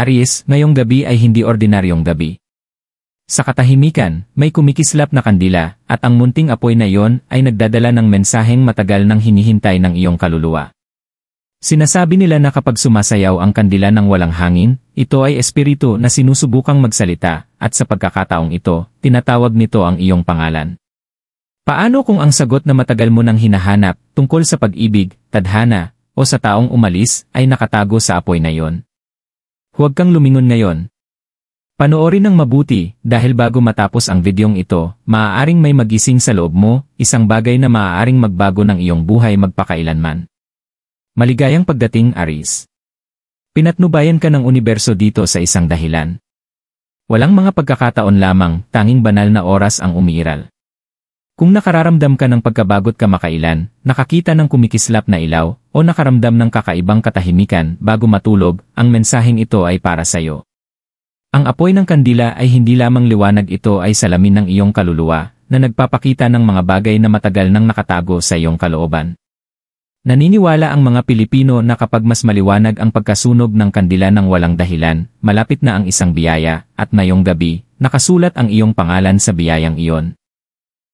Aries, ngayong gabi ay hindi ordinaryong gabi. Sa katahimikan, may kumikislap na kandila, at ang munting apoy na iyon ay nagdadala ng mensaheng matagal nang hinihintay ng iyong kaluluwa. Sinasabi nila na kapag sumasayaw ang kandila ng walang hangin, ito ay espiritu na sinusubukang magsalita, at sa pagkakataong ito, tinatawag nito ang iyong pangalan. Paano kung ang sagot na matagal mo nang hinahanap, tungkol sa pag-ibig, tadhana, o sa taong umalis, ay nakatago sa apoy na iyon? Huwag kang lumingon ngayon. Panoorin ng mabuti, dahil bago matapos ang videong ito, maaaring may magising sa loob mo, isang bagay na maaaring magbago ng iyong buhay magpakailanman. Maligayang pagdating, Aries. Pinatnubayan ka ng universo dito sa isang dahilan. Walang mga pagkakataon lamang, tanging banal na oras ang umiiral. Kung nakararamdam ka ng pagkabagot kamakailan, nakakita ng kumikislap na ilaw, o nakaramdam ng kakaibang katahimikan bago matulog, ang mensaheng ito ay para sa iyo. Ang apoy ng kandila ay hindi lamang liwanag, ito ay salamin ng iyong kaluluwa, na nagpapakita ng mga bagay na matagal nang nakatago sa iyong kalooban. Naniniwala ang mga Pilipino na kapag mas maliwanag ang pagkasunog ng kandila ng walang dahilan, malapit na ang isang biyaya, at ngayong gabi, nakasulat ang iyong pangalan sa biyayang iyon.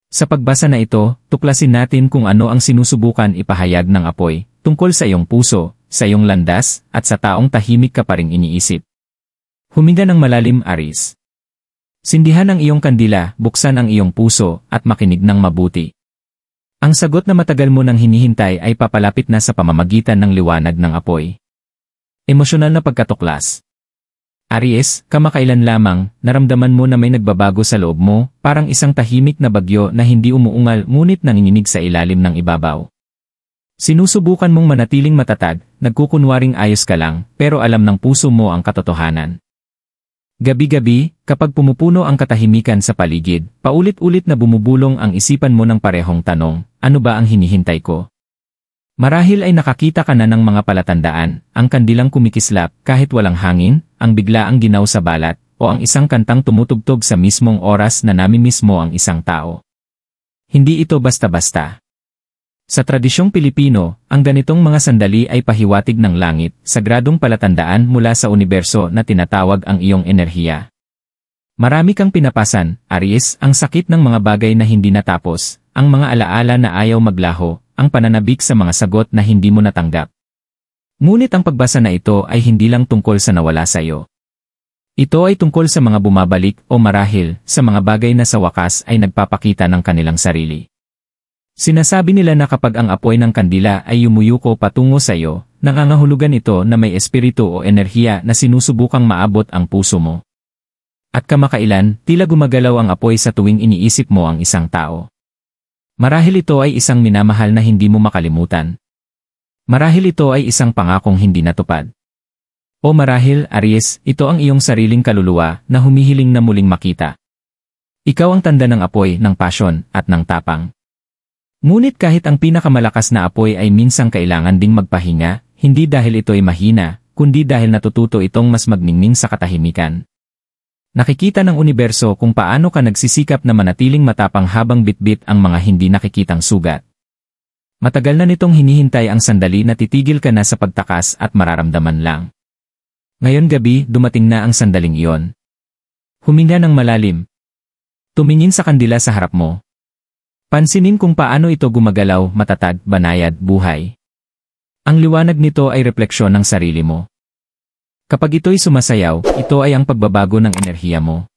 Sa pagbasa na ito, tuklasin natin kung ano ang sinusubukan ipahayag ng apoy, tungkol sa iyong puso, sa iyong landas, at sa taong tahimik ka pa ring iniisip. Huminga ng malalim, Aries. Sindihan ang iyong kandila, buksan ang iyong puso, at makinig ng mabuti. Ang sagot na matagal mo nang hinihintay ay papalapit na sa pamamagitan ng liwanag ng apoy. Emosyonal na pagkatuklas. Aries, kamakailan lamang, naramdaman mo na may nagbabago sa loob mo, parang isang tahimik na bagyo na hindi umuungal ngunit nanginginig sa ilalim ng ibabaw. Sinusubukan mong manatiling matatag, nagkukunwaring ayos ka lang, pero alam ng puso mo ang katotohanan. Gabi-gabi, kapag pumupuno ang katahimikan sa paligid, paulit-ulit na bumubulong ang isipan mo ng parehong tanong, ano ba ang hinihintay ko? Marahil ay nakakita ka na ng mga palatandaan, ang kandilang kumikislap kahit walang hangin, ang biglaang ginaw sa balat, o ang isang kantang tumutugtog sa mismong oras na nami-mismo ang isang tao. Hindi ito basta-basta. Sa tradisyong Pilipino, ang ganitong mga sandali ay pahiwatig ng langit, sagradong palatandaan mula sa universo na tinatawag ang iyong enerhiya. Marami kang pinapasan, Aries, ang sakit ng mga bagay na hindi natapos, ang mga alaala na ayaw maglaho, ang pananabik sa mga sagot na hindi mo natanggap. Ngunit ang pagbasa na ito ay hindi lang tungkol sa nawala sa iyo. Ito ay tungkol sa mga bumabalik o marahil sa mga bagay na sa wakas ay nagpapakita ng kanilang sarili. Sinasabi nila na kapag ang apoy ng kandila ay yumuyuko patungo sa iyo, nangangahulugan ito na may espiritu o enerhiya na sinusubukang maabot ang puso mo. At kamakailan, tila gumagalaw ang apoy sa tuwing iniisip mo ang isang tao. Marahil ito ay isang minamahal na hindi mo makalimutan. Marahil ito ay isang pangakong hindi natupad. O marahil, Aries, ito ang iyong sariling kaluluwa na humihiling na muling makita. Ikaw ang tanda ng apoy, ng pasyon, at ng tapang. Ngunit kahit ang pinakamalakas na apoy ay minsang kailangan ding magpahinga, hindi dahil ito ay mahina, kundi dahil natututo itong mas magningning sa katahimikan. Nakikita ng universo kung paano ka nagsisikap na manatiling matapang habang bitbit ang mga hindi nakikitang sugat. Matagal na nitong hinihintay ang sandali na titigil ka na sa pagtakas at mararamdaman lang. Ngayon gabi, dumating na ang sandaling iyon. Huminga ng malalim. Tumingin sa kandila sa harap mo. Pansinin kung paano ito gumagalaw, matatag, banayad, buhay. Ang liwanag nito ay refleksyon ng sarili mo. Kapag ito'y sumasayaw, ito ay ang pagbabago ng enerhiya mo.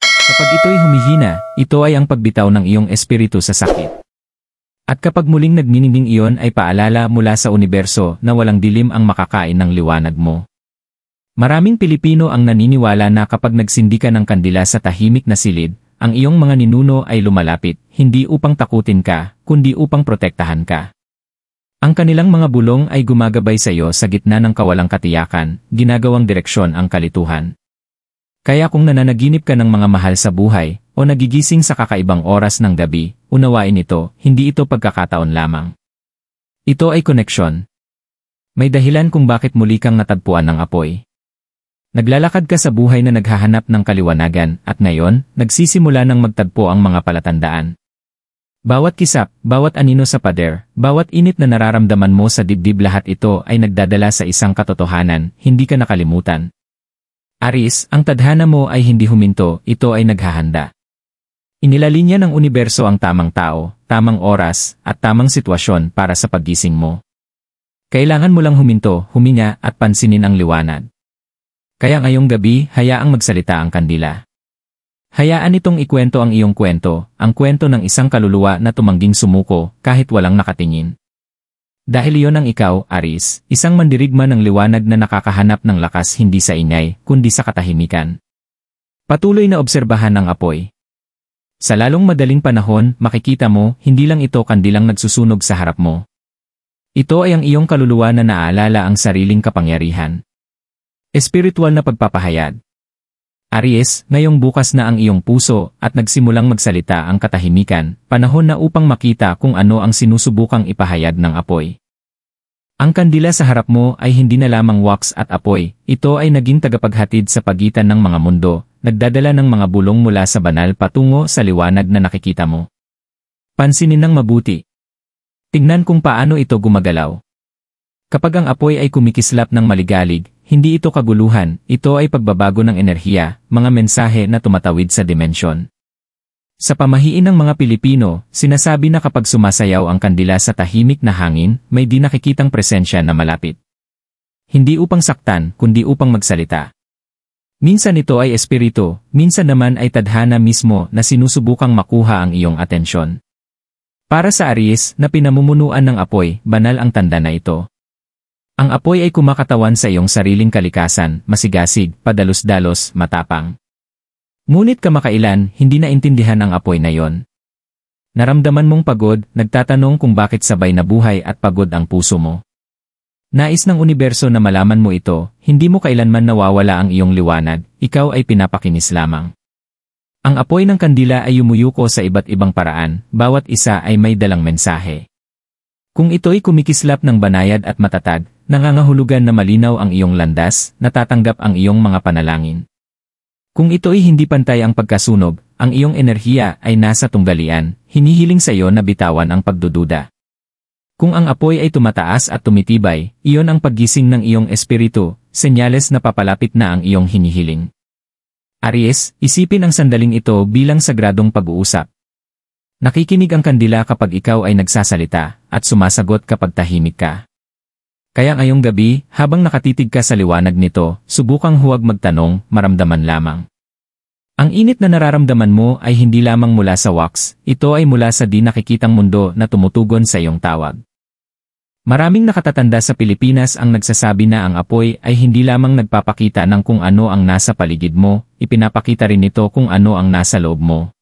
Kapag ito'y humihina, ito ay ang pagbitaw ng iyong espiritu sa sakit. At kapag muling nagniningning iyon ay paalala mula sa universo na walang dilim ang makakain ng liwanag mo. Maraming Pilipino ang naniniwala na kapag nagsindi ka ng kandila sa tahimik na silid, ang iyong mga ninuno ay lumalapit, hindi upang takutin ka, kundi upang protektahan ka. Ang kanilang mga bulong ay gumagabay sa iyo sa gitna ng kawalang katiyakan, ginagawang direksyon ang kalituhan. Kaya kung nananaginip ka ng mga mahal sa buhay, o nagigising sa kakaibang oras ng gabi, unawain ito, hindi ito pagkakataon lamang. Ito ay koneksyon. May dahilan kung bakit muli kang natagpuan ng apoy. Naglalakad ka sa buhay na naghahanap ng kaliwanagan, at ngayon, nagsisimula ng magtagpo ang mga palatandaan. Bawat kisap, bawat anino sa pader, bawat init na nararamdaman mo sa dibdib, lahat ito ay nagdadala sa isang katotohanan, hindi ka nakalimutan. Aries, ang tadhana mo ay hindi huminto, ito ay naghahanda. Inilalinya ng universo ang tamang tao, tamang oras, at tamang sitwasyon para sa paggising mo. Kailangan mo lang huminto, huminga, at pansinin ang liwanag. Kaya ngayong gabi, hayaang magsalita ang kandila. Hayaan itong ikwento ang iyong kwento, ang kwento ng isang kaluluwa na tumangging sumuko kahit walang nakatingin. Dahil iyon ang ikaw, Aries, isang mandirigma ng liwanag na nakakahanap ng lakas hindi sa ingay, kundi sa katahimikan. Patuloy na obserbahan ang apoy. Sa lalong madaling panahon, makikita mo, hindi lang ito kandilang nagsusunog sa harap mo. Ito ay ang iyong kaluluwa na naaalala ang sariling kapangyarihan. Espiritual na pagpapahayag. Aries, ngayong bukas na ang iyong puso at nagsimulang magsalita ang katahimikan, panahon na upang makita kung ano ang sinusubukang ipahayag ng apoy. Ang kandila sa harap mo ay hindi na lamang wax at apoy, ito ay naging tagapaghatid sa pagitan ng mga mundo, nagdadala ng mga bulong mula sa banal patungo sa liwanag na nakikita mo. Pansinin ng mabuti. Tingnan kung paano ito gumagalaw. Kapag ang apoy ay kumikislap ng maligalig, hindi ito kaguluhan, ito ay pagbabago ng enerhiya, mga mensahe na tumatawid sa dimensyon. Sa pamahiin ng mga Pilipino, sinasabi na kapag sumasayaw ang kandila sa tahimik na hangin, may di nakikitang presensya na malapit. Hindi upang saktan, kundi upang magsalita. Minsan ito ay espiritu, minsan naman ay tadhana mismo na sinusubukang makuha ang iyong atensyon. Para sa Aries na pinamumunuan ng apoy, banal ang tanda na ito. Ang apoy ay kumakatawan sa iyong sariling kalikasan, masigasig, padalos-dalos, matapang. Ngunit kamakailan, hindi naintindihan ang apoy na yon. Naramdaman mong pagod, nagtatanong kung bakit sabay na buhay at pagod ang puso mo. Nais ng universo na malaman mo ito, hindi mo kailanman nawawala ang iyong liwanag, ikaw ay pinapakinis lamang. Ang apoy ng kandila ay yumuyuko sa iba't ibang paraan, bawat isa ay may dalang mensahe. Kung ito'y kumikislap ng banayad at matatag, nangangahulugan na malinaw ang iyong landas, natatanggap ang iyong mga panalangin. Kung ito'y hindi pantay ang pagkasunog, ang iyong enerhiya ay nasa tunggalian, hinihiling sa iyo na bitawan ang pagdududa. Kung ang apoy ay tumataas at tumitibay, iyon ang paggising ng iyong espiritu, senyales na papalapit na ang iyong hinihiling. Aries, isipin ang sandaling ito bilang sagradong pag-uusap. Nakikinig ang kandila kapag ikaw ay nagsasalita, at sumasagot kapag tahimik ka. Kaya ngayong gabi, habang nakatitig ka sa liwanag nito, subukang huwag magtanong, maramdaman lamang. Ang init na nararamdaman mo ay hindi lamang mula sa wax, ito ay mula sa di nakikitang mundo na tumutugon sa iyong tawag. Maraming nakatatanda sa Pilipinas ang nagsasabi na ang apoy ay hindi lamang nagpapakita ng kung ano ang nasa paligid mo, ipinapakita rin ito kung ano ang nasa loob mo.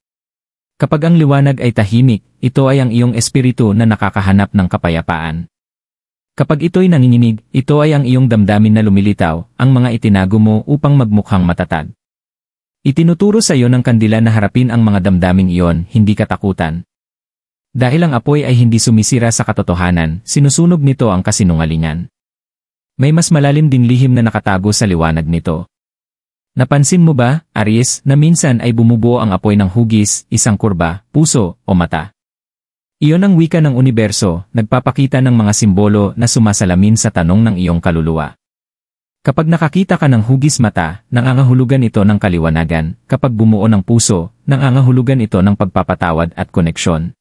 Kapag ang liwanag ay tahimik, ito ay ang iyong espiritu na nakakahanap ng kapayapaan. Kapag ito'y nanginginig, ito ay ang iyong damdamin na lumilitaw, ang mga itinago mo upang magmukhang matatag. Itinuturo sa iyo ng kandila na harapin ang mga damdaming iyon, hindi katakutan. Dahil ang apoy ay hindi sumisira sa katotohanan, sinusunog nito ang kasinungalingan. May mas malalim ding lihim na nakatago sa liwanag nito. Napansin mo ba, Aries, na minsan ay bumubuo ang apoy ng hugis, isang kurba, puso, o mata? Iyon ang wika ng universo, nagpapakita ng mga simbolo na sumasalamin sa tanong ng iyong kaluluwa. Kapag nakakita ka ng hugis mata, nangangahulugan ito ng kaliwanagan, kapag bumuo ng puso, nangangahulugan ito ng pagpapatawad at koneksyon.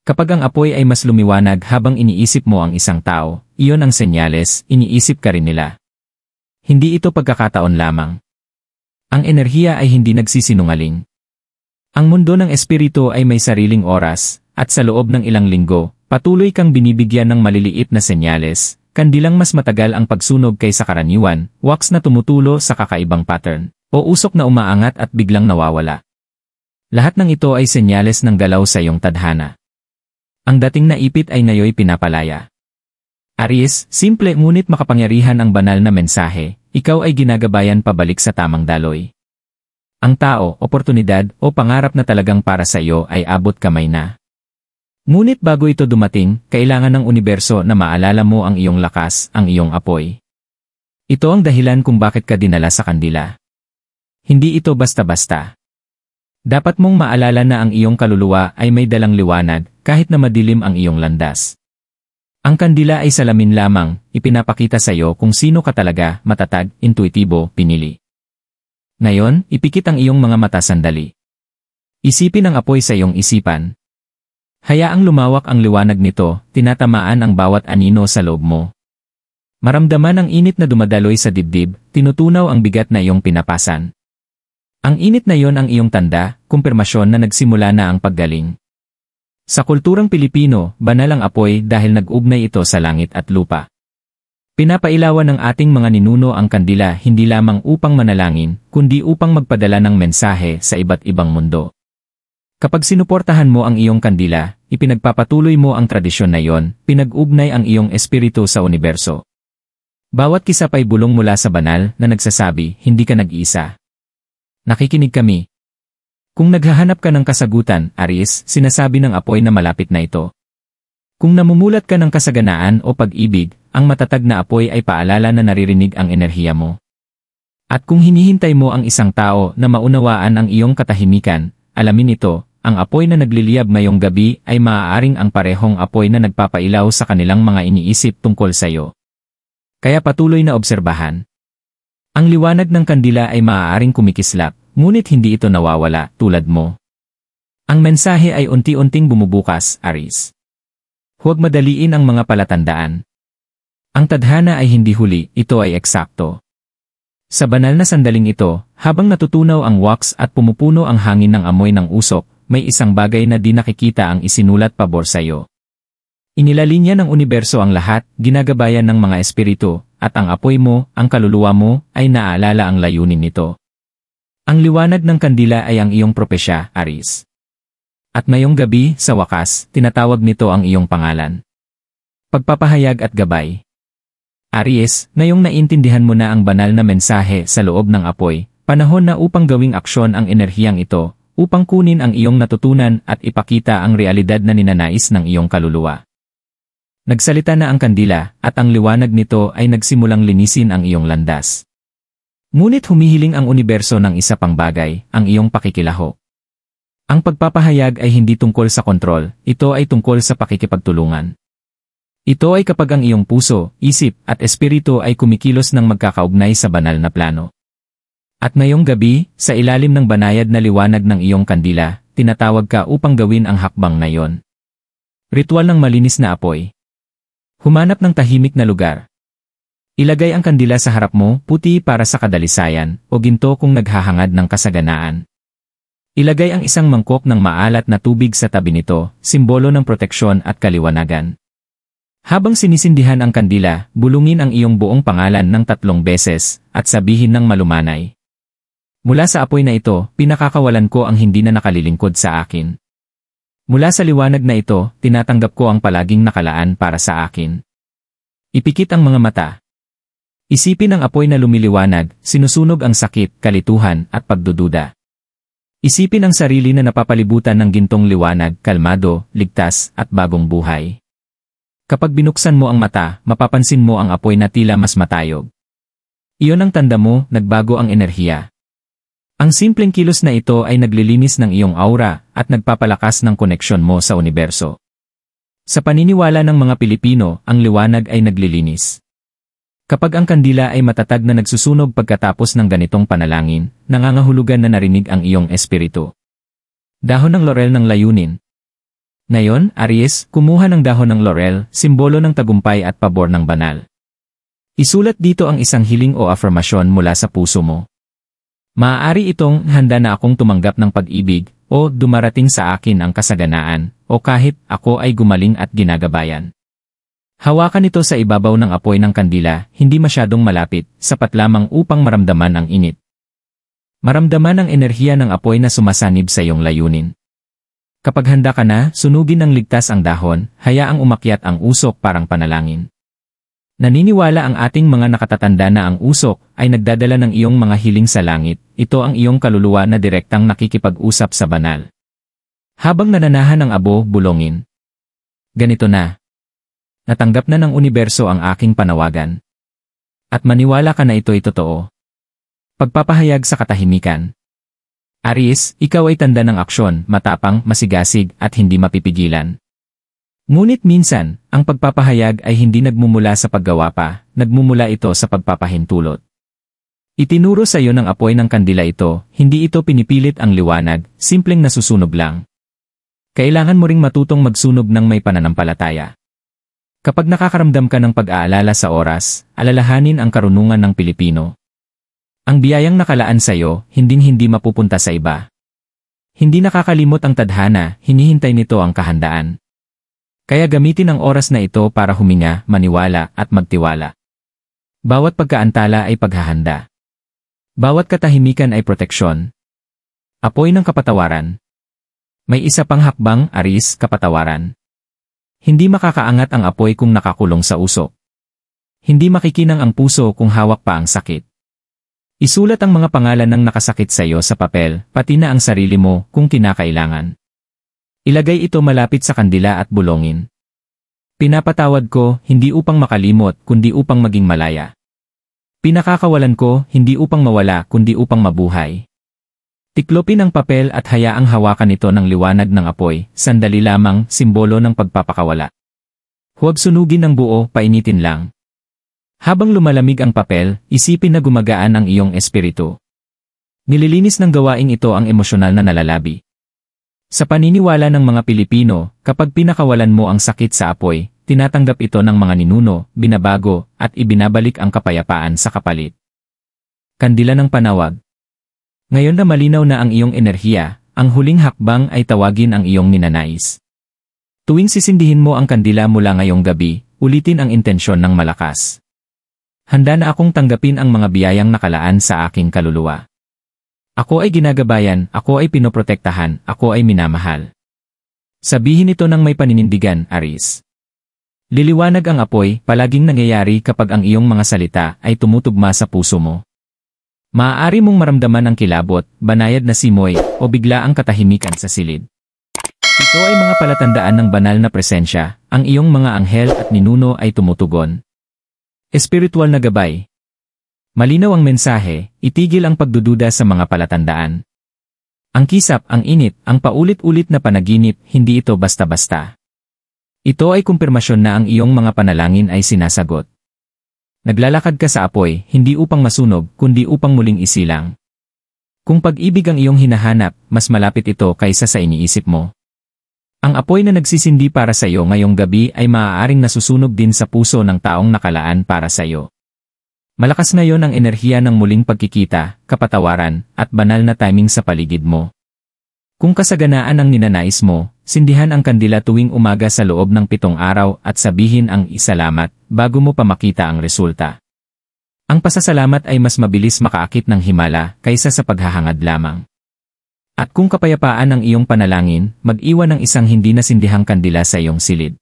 Kapag ang apoy ay mas lumiwanag habang iniisip mo ang isang tao, iyon ang senyales, iniisip ka rin nila. Hindi ito pagkakataon lamang. Ang enerhiya ay hindi nagsisinungaling. Ang mundo ng espiritu ay may sariling oras, at sa loob ng ilang linggo, patuloy kang binibigyan ng maliliit na senyales, kandilang mas matagal ang pagsunog kaysa karaniwan, wax na tumutulo sa kakaibang pattern, o usok na umaangat at biglang nawawala. Lahat ng ito ay senyales ng galaw sa iyong tadhana. Ang dating naipit ay ngayoy pinapalaya. Aries, simple ngunit makapangyarihan ang banal na mensahe, ikaw ay ginagabayan pabalik sa tamang daloy. Ang tao, oportunidad, o pangarap na talagang para sa iyo ay abot kamay na. Ngunit bago ito dumating, kailangan ng universo na maalala mo ang iyong lakas, ang iyong apoy. Ito ang dahilan kung bakit ka dinala sa kandila. Hindi ito basta-basta. Dapat mong maalala na ang iyong kaluluwa ay may dalang liwanag, kahit na madilim ang iyong landas. Ang kandila ay salamin lamang, ipinapakita sa iyo kung sino ka talaga, matatag, intuitibo, pinili. Ngayon, ipikit ang iyong mga mata sandali. Isipin ang apoy sa iyong isipan. Hayaang lumawak ang liwanag nito, tinatamaan ang bawat anino sa loob mo. Maramdaman ang init na dumadaloy sa dibdib, tinutunaw ang bigat na iyong pinapasan. Ang init na iyon ang iyong tanda, kumpirmasyon na nagsimula na ang paggaling. Sa kulturang Pilipino, banal ang apoy dahil nag-ugnay ito sa langit at lupa. Pinapailawan ng ating mga ninuno ang kandila hindi lamang upang manalangin, kundi upang magpadala ng mensahe sa iba't ibang mundo. Kapag sinuportahan mo ang iyong kandila, ipinagpapatuloy mo ang tradisyon na iyon, pinag-ugnay ang iyong espiritu sa universo. Bawat kisap ay bulong mula sa banal na nagsasabi, hindi ka nag-iisa. Nakikinig kami. Kung naghahanap ka ng kasagutan, Aries, sinasabi ng apoy na malapit na ito. Kung namumulat ka ng kasaganaan o pag-ibig, ang matatag na apoy ay paalala na naririnig ang enerhiya mo. At kung hinihintay mo ang isang tao na maunawaan ang iyong katahimikan, alamin ito, ang apoy na nagliliyab ngayong gabi ay maaaring ang parehong apoy na nagpapailaw sa kanilang mga iniisip tungkol sa iyo. Kaya patuloy na obserbahan. Ang liwanag ng kandila ay maaaring kumikislap, ngunit hindi ito nawawala, tulad mo. Ang mensahe ay unti-unting bumubukas, Aries. Huwag madaliin ang mga palatandaan. Ang tadhana ay hindi huli, ito ay eksakto. Sa banal na sandaling ito, habang natutunaw ang wax at pumupuno ang hangin ng amoy ng usok, may isang bagay na di nakikita ang isinulat pabor sa iyo. Inilalinya ng universo ang lahat, ginagabayan ng mga espiritu, at ang apoy mo, ang kaluluwa mo, ay naalala ang layunin nito. Ang liwanag ng kandila ay ang iyong propesya, Aries. At ngayong gabi, sa wakas, tinatawag nito ang iyong pangalan. Pagpapahayag at gabay. Aries, ngayong naintindihan mo na ang banal na mensahe sa loob ng apoy, panahon na upang gawing aksyon ang enerhiyang ito, upang kunin ang iyong natutunan at ipakita ang realidad na ninanais ng iyong kaluluwa. Nagsalita na ang kandila, at ang liwanag nito ay nagsimulang linisin ang iyong landas. Ngunit humihiling ang universo ng isa pang bagay, ang iyong pakikilaho. Ang pagpapahayag ay hindi tungkol sa kontrol, ito ay tungkol sa pakikipagtulungan. Ito ay kapag ang iyong puso, isip, at espiritu ay kumikilos ng magkakaugnay sa banal na plano. At ngayong gabi, sa ilalim ng banayad na liwanag ng iyong kandila, tinatawag ka upang gawin ang hakbang na iyon. Ritual ng malinis na apoy. Humanap ng tahimik na lugar. Ilagay ang kandila sa harap mo, puti para sa kadalisayan, o ginto kung naghahangad ng kasaganaan. Ilagay ang isang mangkok ng maalat na tubig sa tabi nito, simbolo ng proteksyon at kaliwanagan. Habang sinisindihan ang kandila, bulungin ang iyong buong pangalan ng 3 beses, at sabihin ng malumanay. Mula sa apoy na ito, pinakakawalan ko ang hindi na nakalilingkod sa akin. Mula sa liwanag na ito, tinatanggap ko ang palaging nakalaan para sa akin. Ipikit ang mga mata. Isipin ang apoy na lumiliwanag, sinusunog ang sakit, kalituhan, at pagdududa. Isipin ang sarili na napapalibutan ng gintong liwanag, kalmado, ligtas, at bagong buhay. Kapag binuksan mo ang mata, mapapansin mo ang apoy na tila mas matayog. Iyon ang tanda mo, nagbago ang enerhiya. Ang simpleng kilos na ito ay naglilinis ng iyong aura at nagpapalakas ng koneksyon mo sa universo. Sa paniniwala ng mga Pilipino, ang liwanag ay naglilinis. Kapag ang kandila ay matatag na nagsusunog pagkatapos ng ganitong panalangin, nangangahulugan na narinig ang iyong espiritu. Dahon ng laurel ng layunin. Ngayon, Aries, kumuha ng dahon ng laurel, simbolo ng tagumpay at pabor ng banal. Isulat dito ang isang hiling o afirmasyon mula sa puso mo. Maaari itong, handa na akong tumanggap ng pag-ibig, o dumarating sa akin ang kasaganaan, o kahit ako ay gumaling at ginagabayan. Hawakan ito sa ibabaw ng apoy ng kandila, hindi masyadong malapit, sapat lamang upang maramdaman ang init. Maramdaman ang enerhiya ng apoy na sumasanib sa iyong layunin. Kapag handa ka na, sunugin ng ligtas ang dahon, hayaang umakyat ang usok parang panalangin. Naniniwala ang ating mga nakatatanda na ang usok ay nagdadala ng iyong mga hiling sa langit, ito ang iyong kaluluwa na direktang nakikipag-usap sa banal. Habang nananahan ang abo, bulongin. Ganito na. Natanggap na ng universo ang aking panawagan. At maniwala ka na ito'y totoo. Pagpapahayag sa katahimikan. Aries, ikaw ay tanda ng aksyon, matapang, masigasig, at hindi mapipigilan. Ngunit minsan, ang pagpapahayag ay hindi nagmumula sa paggawa pa, nagmumula ito sa pagpapahintulot. Itinuro sa iyo ng apoy ng kandila ito, hindi ito pinipilit ang liwanag, simpleng nasusunog lang. Kailangan mo ring matutong magsunog ng may pananampalataya. Kapag nakakaramdam ka ng pag-aalala sa oras, alalahanin ang karunungan ng Pilipino. Ang biyayang nakalaan sa iyo, hinding-hindi mapupunta sa iba. Hindi nakakalimot ang tadhana, hinihintay nito ang kahandaan. Kaya gamitin ang oras na ito para huminga, maniwala, at magtiwala. Bawat pagkaantala ay paghahanda. Bawat katahimikan ay proteksyon. Apoy ng kapatawaran. May isa pang hakbang, Aries, kapatawaran. Hindi makakaangat ang apoy kung nakakulong sa usok. Hindi makikinang ang puso kung hawak pa ang sakit. Isulat ang mga pangalan ng nakasakit sa iyo sa papel, pati na ang sarili mo kung kinakailangan. Ilagay ito malapit sa kandila at bulongin. Pinapatawad ko, hindi upang makalimot, kundi upang maging malaya. Pinakakawalan ko, hindi upang mawala, kundi upang mabuhay. Tiklopin ang papel at hayaang hawakan ito ng liwanag ng apoy, sandali lamang, simbolo ng pagpapakawala. Huwag sunugin ng buo, painitin lang. Habang lumalamig ang papel, isipin na gumagaan ang iyong espiritu. Nililinis ng gawaing ito ang emosyonal na nalalabi. Sa paniniwala ng mga Pilipino, kapag pinakawalan mo ang sakit sa apoy, tinatanggap ito ng mga ninuno, binabago, at ibinabalik ang kapayapaan sa kapalit. Kandila ng panawag. Ngayon na malinaw na ang iyong enerhiya, ang huling hakbang ay tawagin ang iyong ninanais. Tuwing sisindihin mo ang kandila mula ngayong gabi, ulitin ang intensyon ng malakas. Handa na akong tanggapin ang mga biyayang nakalaan sa aking kaluluwa. Ako ay ginagabayan, ako ay pinoprotektahan, ako ay minamahal. Sabihin ito ng may paninindigan, Aries. Liliwanag ang apoy, palaging nangyayari kapag ang iyong mga salita ay tumutugma sa puso mo. Maaari mong maramdaman ang kilabot, banayad na simoy, o bigla ang katahimikan sa silid. Ito ay mga palatandaan ng banal na presensya, ang iyong mga anghel at ninuno ay tumutugon. Espiritual na gabay. Malinaw ang mensahe, itigil ang pagdududa sa mga palatandaan. Ang kisap, ang init, ang paulit-ulit na panaginip, hindi ito basta-basta. Ito ay kumpirmasyon na ang iyong mga panalangin ay sinasagot. Naglalakad ka sa apoy, hindi upang masunog, kundi upang muling isilang. Kung pag-ibig ang iyong hinahanap, mas malapit ito kaysa sa iniisip mo. Ang apoy na nagsisindi para sa iyo ngayong gabi ay maaaring nasusunog din sa puso ng taong nakalaan para sa iyo. Malakas ngayon ang enerhiya ng muling pagkikita, kapatawaran, at banal na timing sa paligid mo. Kung kasaganaan ang ninanais mo, sindihan ang kandila tuwing umaga sa loob ng 7 araw at sabihin ang isalamat bago mo pa makita ang resulta. Ang pasasalamat ay mas mabilis makaakit ng himala kaysa sa paghahangad lamang. At kung kapayapaan ang iyong panalangin, mag-iwan ng isang hindi nasindihang kandila sa iyong silid.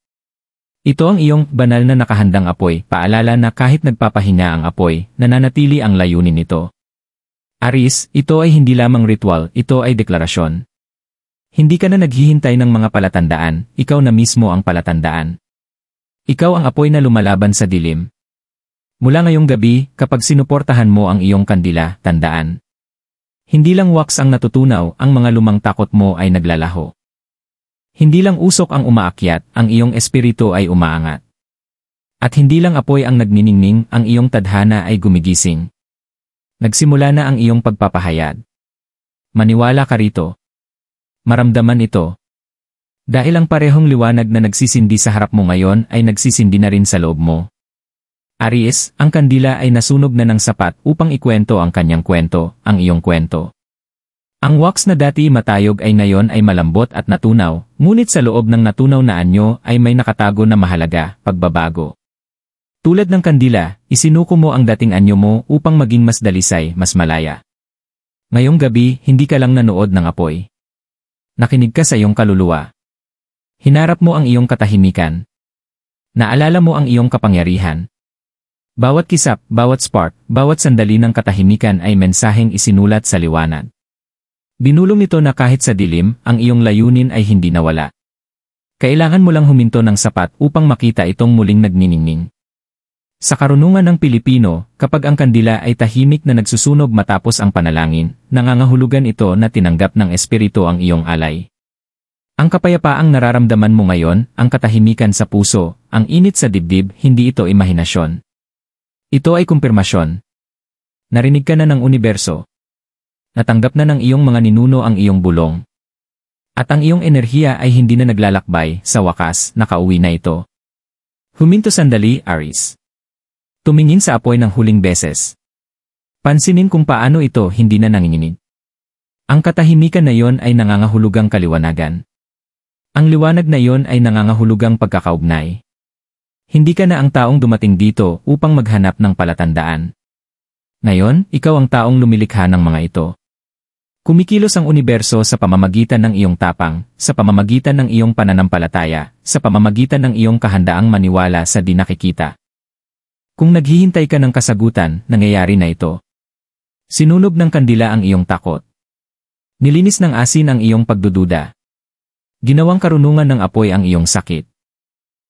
Ito ang iyong banal na nakahandang apoy, paalala na kahit nagpapahinga ang apoy, nananatili ang layunin nito. Aries, ito ay hindi lamang ritual, ito ay deklarasyon. Hindi ka na naghihintay ng mga palatandaan, ikaw na mismo ang palatandaan. Ikaw ang apoy na lumalaban sa dilim. Mula ngayong gabi, kapag sinuportahan mo ang iyong kandila, tandaan. Hindi lang wax ang natutunaw, ang mga lumang takot mo ay naglalaho. Hindi lang usok ang umaakyat, ang iyong espiritu ay umaangat. At hindi lang apoy ang nagniningning, ang iyong tadhana ay gumigising. Nagsimula na ang iyong pagpapahayag. Maniwala ka rito. Maramdaman ito. Dahil ang parehong liwanag na nagsisindi sa harap mo ngayon ay nagsisindi na rin sa loob mo. Aries, ang kandila ay nasunog na ng sapat upang ikwento ang kanyang kwento, ang iyong kwento. Ang wax na dati matayog ay ngayon ay malambot at natunaw, ngunit sa loob ng natunaw na anyo ay may nakatago na mahalaga, pagbabago. Tulad ng kandila, isinuko mo ang dating anyo mo upang maging mas dalisay, mas malaya. Ngayong gabi, hindi ka lang nanood ng apoy. Nakinig ka sa iyong kaluluwa. Hinarap mo ang iyong katahimikan. Naalala mo ang iyong kapangyarihan. Bawat kisap, bawat spark, bawat sandali ng katahimikan ay mensaheng isinulat sa liwanag. Binulong nito na kahit sa dilim, ang iyong layunin ay hindi nawala. Kailangan mo lang huminto ng sapat upang makita itong muling nagniningning. Sa karunungan ng Pilipino, kapag ang kandila ay tahimik na nagsusunog matapos ang panalangin, nangangahulugan ito na tinanggap ng espiritu ang iyong alay. Ang kapayapaang nararamdaman mo ngayon, ang katahimikan sa puso, ang init sa dibdib, hindi ito imahinasyon. Ito ay kumpirmasyon. Narinig ka na ng universo. Natanggap na ng iyong mga ninuno ang iyong bulong. At ang iyong enerhiya ay hindi na naglalakbay, sa wakas, nakauwi na ito. Huminto sandali, Aries. Tumingin sa apoy ng huling beses. Pansinin kung paano ito hindi na nanginginig. Ang katahimikan na iyon ay nangangahulugang kaliwanagan. Ang liwanag na iyon ay nangangahulugang pagkakaugnay. Hindi ka na ang taong dumating dito upang maghanap ng palatandaan. Ngayon, ikaw ang taong lumilikha ng mga ito. Kumikilos ang universo sa pamamagitan ng iyong tapang, sa pamamagitan ng iyong pananampalataya, sa pamamagitan ng iyong kahandaang maniwala sa di nakikita. Kung naghihintay ka ng kasagutan, nangyayari na ito. Sinunog ng kandila ang iyong takot. Nilinis ng asin ang iyong pagdududa. Ginawang karunungan ng apoy ang iyong sakit.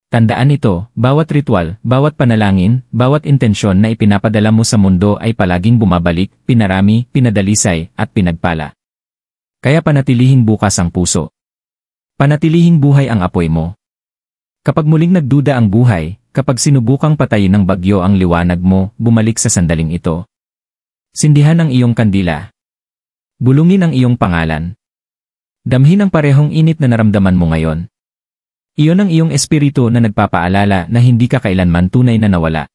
Tandaan ito, bawat ritual, bawat panalangin, bawat intensyon na ipinapadala mo sa mundo ay palaging bumabalik, pinarami, pinadalisay, at pinagpala. Kaya panatilihin bukas ang puso. Panatilihing buhay ang apoy mo. Kapag muling nagduda ang buhay, kapag sinubukang patayin ng bagyo ang liwanag mo, bumalik sa sandaling ito. Sindihan ang iyong kandila. Bulungin ang iyong pangalan. Damhin ang parehong init na naramdaman mo ngayon. Iyon ang iyong espiritu na nagpapaalala na hindi ka kailanman tunay na nawala.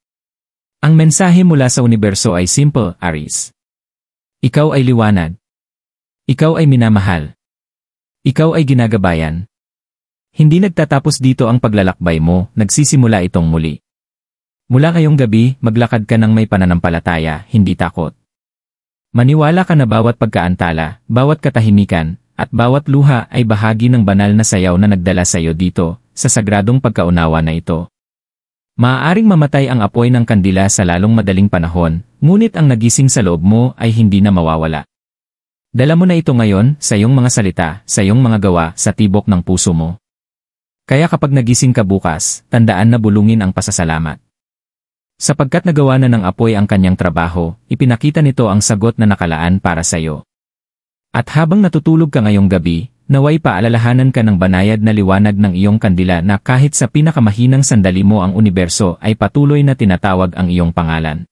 Ang mensahe mula sa universo ay simple, Aries. Ikaw ay liwanag. Ikaw ay minamahal. Ikaw ay ginagabayan. Hindi nagtatapos dito ang paglalakbay mo, nagsisimula itong muli. Mula ngayong gabi, maglakad ka ng may pananampalataya, hindi takot. Maniwala ka na bawat pagkaantala, bawat katahimikan, at bawat luha ay bahagi ng banal na sayaw na nagdala sa iyo dito, sa sagradong pagkaunawa na ito. Maaaring mamatay ang apoy ng kandila sa lalong madaling panahon, ngunit ang nagising sa loob mo ay hindi na mawawala. Dala mo na ito ngayon, sa iyong mga salita, sa iyong mga gawa, sa tibok ng puso mo. Kaya kapag nagising ka bukas, tandaan na bulungin ang pasasalamat. Sapagkat nagawa na ng apoy ang kanyang trabaho, ipinakita nito ang sagot na nakalaan para sa iyo. At habang natutulog ka ngayong gabi, naway paalalahanan ka ng banayad na liwanag ng iyong kandila na kahit sa pinakamahinang sandali mo ang universo ay patuloy na tinatawag ang iyong pangalan.